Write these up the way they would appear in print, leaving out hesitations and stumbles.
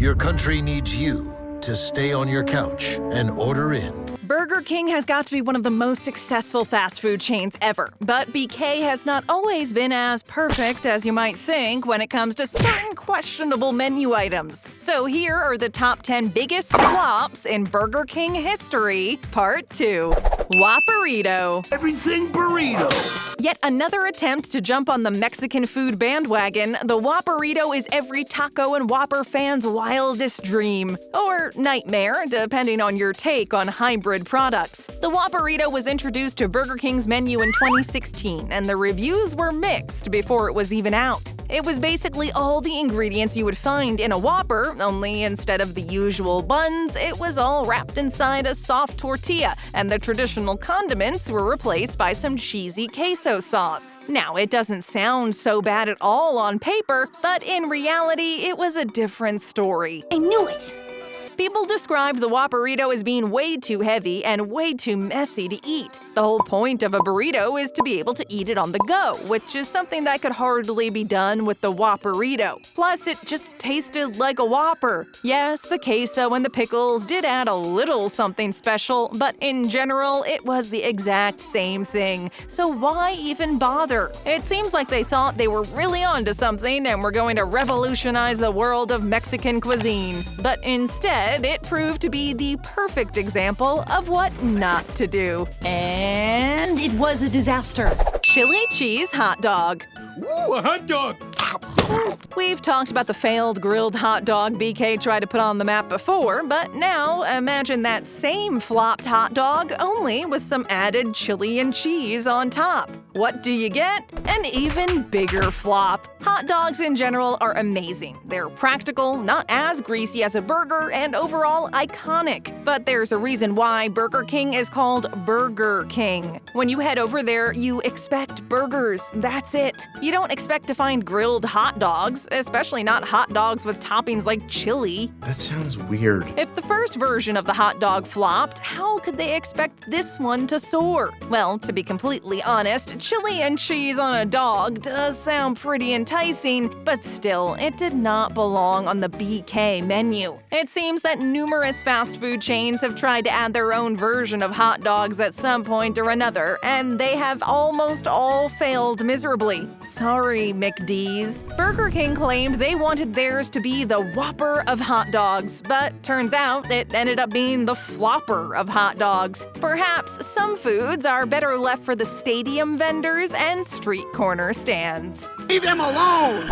Your country needs you to stay on your couch and order in. Burger King has got to be one of the most successful fast food chains ever, but BK has not always been as perfect as you might think when it comes to certain questionable menu items. So here are the top 10 biggest flops in Burger King history, Part 2. Whopperito. Everything burrito. Yet another attempt to jump on the Mexican food bandwagon, the Whopperito is every taco and Whopper fan's wildest dream. Or nightmare, depending on your take on hybrid products. The Whopperito was introduced to Burger King's menu in 2016, and the reviews were mixed before it was even out. It was basically all the ingredients you would find in a Whopper, only instead of the usual buns, it was all wrapped inside a soft tortilla, and the traditional condiments were replaced by some cheesy queso sauce. Now, it doesn't sound so bad at all on paper, but in reality, it was a different story. I knew it! People described the Whopperito as being way too heavy and way too messy to eat. The whole point of a burrito is to be able to eat it on the go, which is something that could hardly be done with the Whopperito. Plus, it just tasted like a Whopper. Yes, the queso and the pickles did add a little something special, but in general, it was the exact same thing. So why even bother? It seems like they thought they were really onto something and were going to revolutionize the world of Mexican cuisine. But instead, it proved to be the perfect example of what not to do. And it was a disaster. Chilli Cheese Hot Dog. Ooh, a hot dog. We've talked about the failed grilled hot dog BK tried to put on the map before, but now imagine that same flopped hot dog, only with some added chili and cheese on top. What do you get? An even bigger flop. Hot dogs in general are amazing. They're practical, not as greasy as a burger, and overall iconic. But there's a reason why Burger King is called Burger King. When you head over there, you expect burgers. That's it. You don't expect to find grilled hot dogs, especially not hot dogs with toppings like chili. That sounds weird. If the first version of the hot dog flopped, how could they expect this one to soar? Well, to be completely honest, chili and cheese on a dog does sound pretty enticing, but still, it did not belong on the BK menu. It seems that numerous fast food chains have tried to add their own version of hot dogs at some point or another, and they have almost all failed miserably. Sorry, McD's. Burger King claimed they wanted theirs to be the Whopper of hot dogs, but turns out it ended up being the Flopper of hot dogs. Perhaps some foods are better left for the stadium vendors and street corner stands. Leave them alone!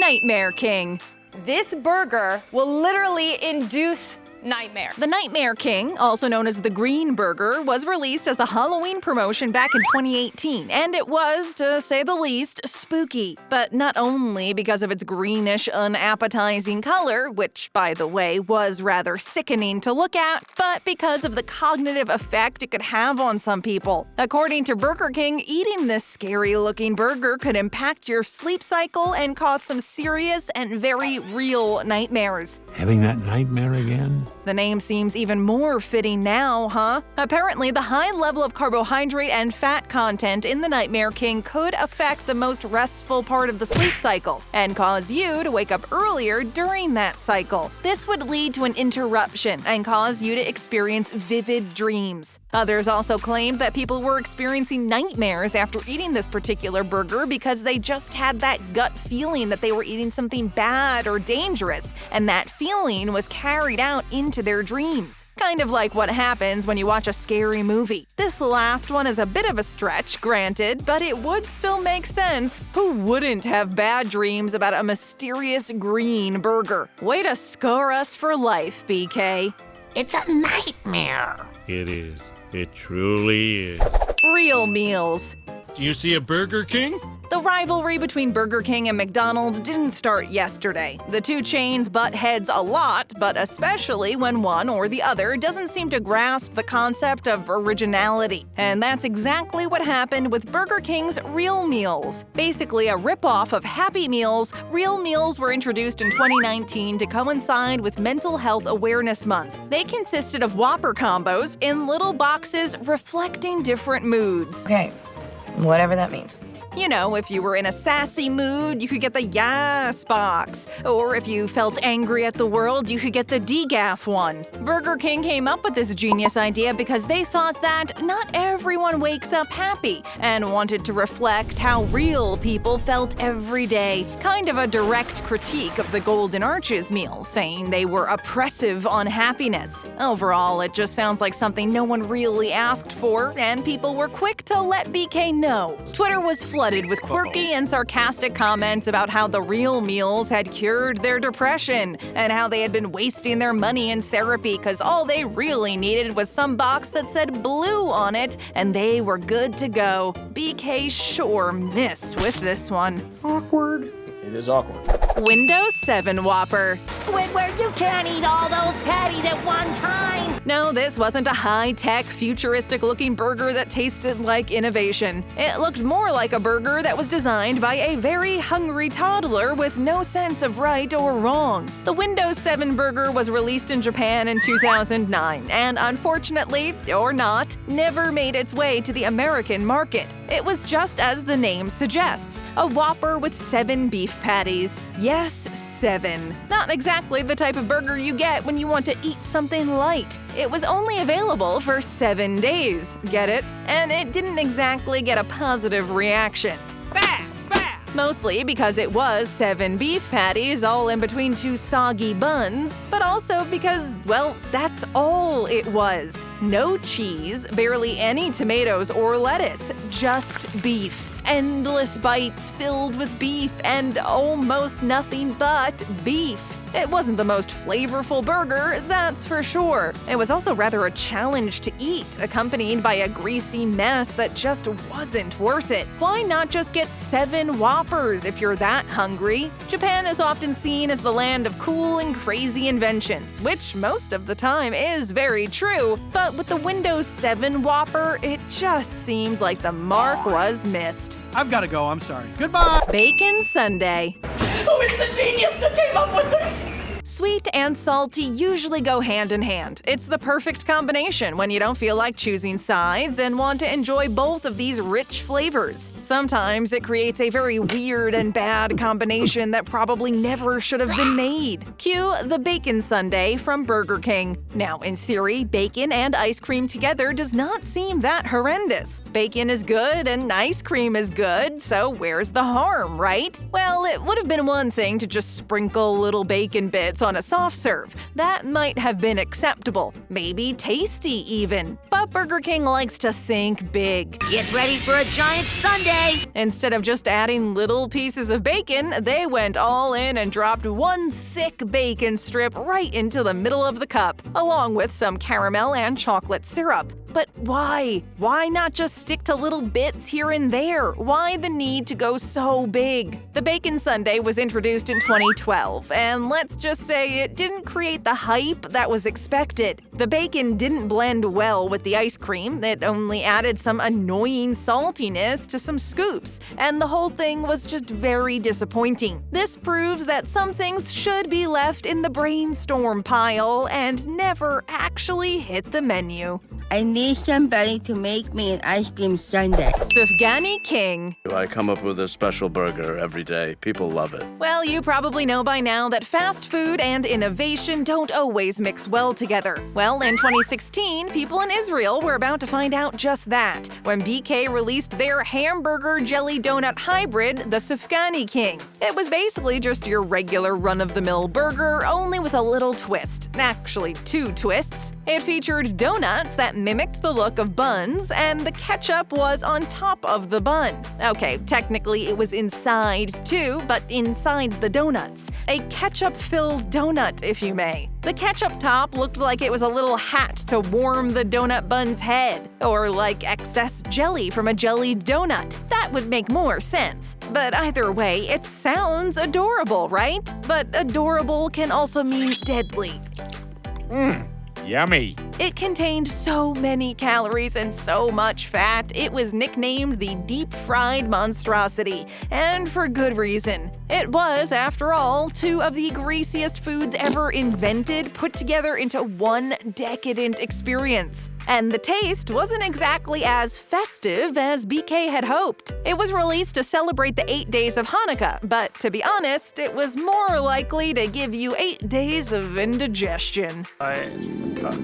Nightmare King. This burger will literally induce nightmare. The Nightmare King, also known as the Green Burger, was released as a Halloween promotion back in 2018, and it was, to say the least, spooky. But not only because of its greenish, unappetizing color, which, by the way, was rather sickening to look at, but because of the cognitive effect it could have on some people. According to Burger King, eating this scary-looking burger could impact your sleep cycle and cause some serious and very real nightmares. Having that nightmare again? The name seems even more fitting now, huh? Apparently, the high level of carbohydrate and fat content in the Nightmare King could affect the most restful part of the sleep cycle and cause you to wake up earlier during that cycle. This would lead to an interruption and cause you to experience vivid dreams. Others also claimed that people were experiencing nightmares after eating this particular burger because they just had that gut feeling that they were eating something bad or dangerous, and that feeling was carried out into their dreams. Kind of like what happens when you watch a scary movie. This last one is a bit of a stretch, granted, but it would still make sense. Who wouldn't have bad dreams about a mysterious green burger? Way to scar us for life, BK. It's a nightmare. It is. It truly is. Real meals. Do you see a Burger King? The rivalry between Burger King and McDonald's didn't start yesterday. The two chains butt heads a lot, but especially when one or the other doesn't seem to grasp the concept of originality. And that's exactly what happened with Burger King's Real Meals. Basically a ripoff of Happy Meals, Real Meals were introduced in 2019 to coincide with Mental Health Awareness Month. They consisted of Whopper combos in little boxes reflecting different moods. Okay, whatever that means. You know, if you were in a sassy mood, you could get the Yes box. Or if you felt angry at the world, you could get the DGAF one. Burger King came up with this genius idea because they thought that not everyone wakes up happy and wanted to reflect how real people felt every day. Kind of a direct critique of the Golden Arches meal, saying they were oppressive on happiness. Overall, it just sounds like something no one really asked for, and people were quick to let BK know. Twitter was flooded with quirky and sarcastic comments about how the real meals had cured their depression, and how they had been wasting their money in therapy because all they really needed was some box that said blue on it, and they were good to go. BK sure missed with this one. Awkward. It is awkward. Windows 7 Whopper. Squidward, you can't eat all those patties at one time. No, this wasn't a high-tech, futuristic-looking burger that tasted like innovation. It looked more like a burger that was designed by a very hungry toddler with no sense of right or wrong. The Windows 7 burger was released in Japan in 2009, and unfortunately, or not, never made its way to the American market. It was just as the name suggests, a Whopper with 7 beef patties. Yes, 7. Not exactly the type of burger you get when you want to eat something light. It was only available for 7 days, get it? And it didn't exactly get a positive reaction. Mostly because it was 7 beef patties all in between 2 soggy buns, but also because, well, that's all it was. No cheese, barely any tomatoes or lettuce, just beef. Endless bites filled with beef and almost nothing but beef. It wasn't the most flavorful burger, that's for sure. It was also rather a challenge to eat, accompanied by a greasy mess that just wasn't worth it. Why not just get 7 Whoppers if you're that hungry? Japan is often seen as the land of cool and crazy inventions, which most of the time is very true, but with the Windows 7 Whopper, it just seemed like the mark was missed. I've got to go, I'm sorry. Goodbye! Bacon Sundae. Who is the genius that came up with this? Sweet and salty usually go hand in hand. It's the perfect combination when you don't feel like choosing sides and want to enjoy both of these rich flavors. Sometimes it creates a very weird and bad combination that probably never should have been made. Cue the Bacon Sundae from Burger King. Now, in theory, bacon and ice cream together does not seem that horrendous. Bacon is good and ice cream is good, so where's the harm, right? Well, it would have been one thing to just sprinkle little bacon bits on a soft serve. That might have been acceptable, maybe tasty even. But Burger King likes to think big. Get ready for a giant sundae. Instead of just adding little pieces of bacon, they went all in and dropped one thick bacon strip right into the middle of the cup, along with some caramel and chocolate syrup. But why? Why not just stick to little bits here and there? Why the need to go so big? The Bacon Sundae was introduced in 2012, and let's just say it didn't create the hype that was expected. The bacon didn't blend well with the ice cream, it only added some annoying saltiness to some scoops, and the whole thing was just very disappointing. This proves that some things should be left in the brainstorm pile and never actually hit the menu. I need somebody to make me an ice cream sundae. SufganiKing. I come up with a special burger every day. People love it. Well, you probably know by now that fast food and innovation don't always mix well together. Well, in 2016, people in Israel were about to find out just that when BK released their hamburger jelly donut hybrid, the SufganiKing. It was basically just your regular run-of-the-mill burger, only with a little twist. Actually, 2 twists. It featured donuts that mimicked the look of buns, and the ketchup was on top of the bun. Okay, technically it was inside too, but inside the donuts. A ketchup-filled donut, if you may. The ketchup top looked like it was a little hat to warm the donut bun's head, or like excess jelly from a jellied donut. That would make more sense. But either way, it sounds adorable, right? But adorable can also mean deadly. Yummy. It contained so many calories and so much fat, it was nicknamed the deep-fried monstrosity, and for good reason. It was, after all, two of the greasiest foods ever invented put together into one decadent experience. And the taste wasn't exactly as festive as BK had hoped. It was released to celebrate the 8 days of Hanukkah, but to be honest, it was more likely to give you 8 days of indigestion. I'll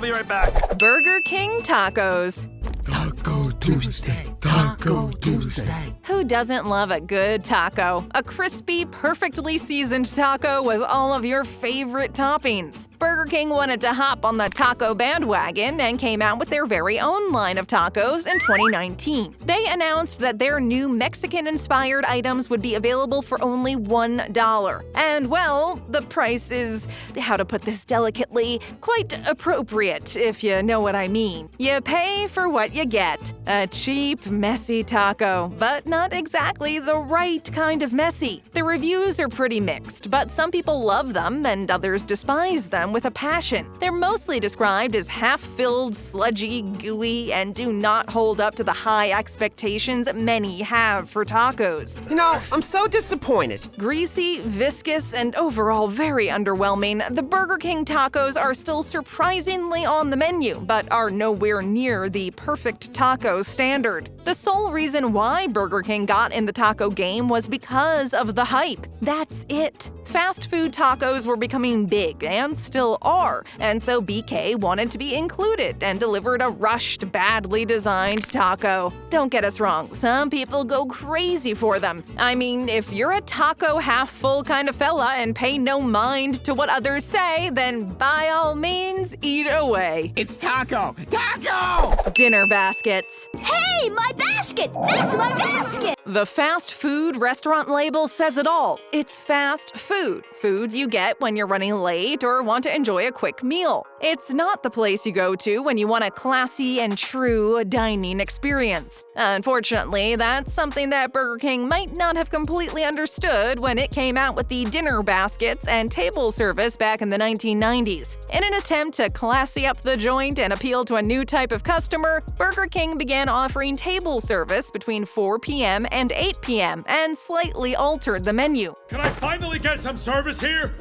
be right back. Burger King tacos. Taco Tuesday. Taco Tuesday. Who doesn't love a good taco? A crispy, perfectly seasoned taco with all of your favorite toppings. Burger King wanted to hop on the taco bandwagon and came out with their very own line of tacos in 2019. They announced that their new Mexican-inspired items would be available for only $1. And well, the price is, how to put this delicately, quite appropriate, if you know what I mean. You pay for what you get. A cheap, messy taco, but not exactly the right kind of messy. The reviews are pretty mixed, but some people love them and others despise them with a passion. They're mostly described as half-filled, sludgy, gooey, and do not hold up to the high expectations many have for tacos. You know, I'm so disappointed. Greasy, viscous, and overall very underwhelming, the Burger King tacos are still surprisingly on the menu, but are nowhere near the perfect taco standard. The sole reason why Burger King got in the taco game was because of the hype. That's it. Fast food tacos were becoming big, and still are, and so BK wanted to be included and delivered a rushed, badly designed taco. Don't get us wrong, some people go crazy for them. I mean, if you're a taco half-full kind of fella and pay no mind to what others say, then by all means, eat away. It's taco! Taco! Dinner baskets. Hey, my basket! That's my basket! The fast food restaurant label says it all. It's fast food. Food you get when you're running late or want to enjoy a quick meal. It's not the place you go to when you want a classy and true dining experience. Unfortunately, that's something that Burger King might not have completely understood when it came out with the dinner baskets and table service back in the 1990s. In an attempt to classy up the joint and appeal to a new type of customer, Burger King began offering table service between 4 p.m. and 8 p.m. and slightly altered the menu. Can I finally get some service here?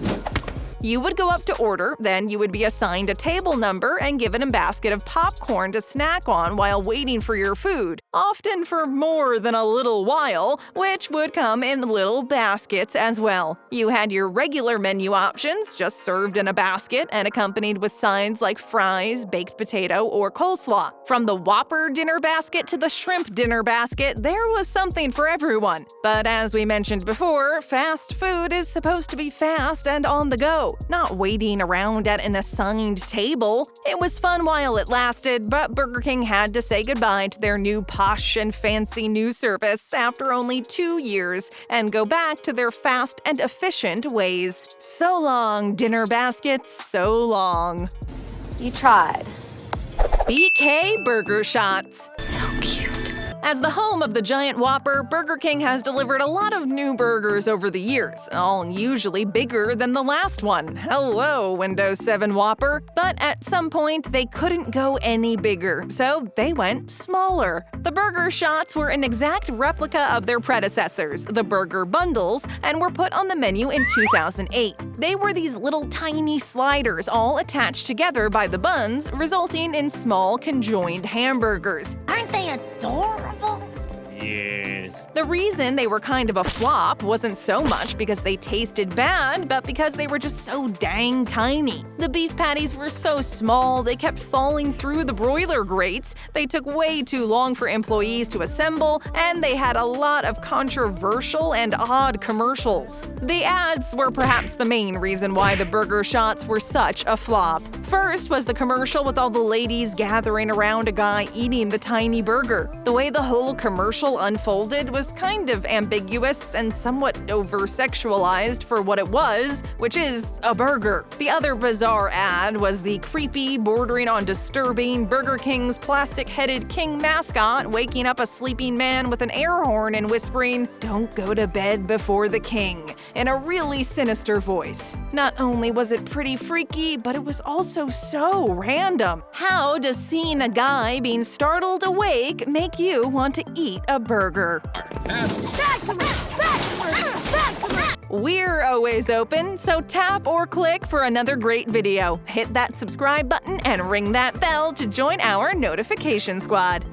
You would go up to order, then you would be assigned a table number and given a basket of popcorn to snack on while waiting for your food, often for more than a little while, which would come in little baskets as well. You had your regular menu options, just served in a basket and accompanied with sides like fries, baked potato, or coleslaw. From the Whopper dinner basket to the shrimp dinner basket, there was something for everyone. But as we mentioned before, fast food is supposed to be fast and on the go, not waiting around at an assigned table. It was fun while it lasted, but Burger King had to say goodbye to their new posh and fancy new service after only 2 years and go back to their fast and efficient ways. So long, dinner baskets, so long. You tried. BK Burger Shots. So cute. As the home of the giant Whopper, Burger King has delivered a lot of new burgers over the years, all usually bigger than the last one. Hello, Windows 7 Whopper. But at some point, they couldn't go any bigger, so they went smaller. The Burger Shots were an exact replica of their predecessors, the Burger Bundles, and were put on the menu in 2008. They were these little tiny sliders all attached together by the buns, resulting in small conjoined hamburgers. Aren't they adorable? Yes. The reason they were kind of a flop wasn't so much because they tasted bad, but because they were just so dang tiny. The beef patties were so small, they kept falling through the broiler grates, they took way too long for employees to assemble, and they had a lot of controversial and odd commercials. The ads were perhaps the main reason why the Burger Shots were such a flop. First was the commercial with all the ladies gathering around a guy eating the tiny burger. The way the whole commercial unfolded posted was kind of ambiguous and somewhat over-sexualized for what it was, which is a burger. The other bizarre ad was the creepy, bordering on disturbing Burger King's plastic-headed king mascot waking up a sleeping man with an air horn and whispering, "Don't go to bed before the king," in a really sinister voice. Not only was it pretty freaky, but it was also so random. How does seeing a guy being startled awake make you want to eat a burger? We're always open, so tap or click for another great video. Hit that subscribe button and ring that bell to join our notification squad.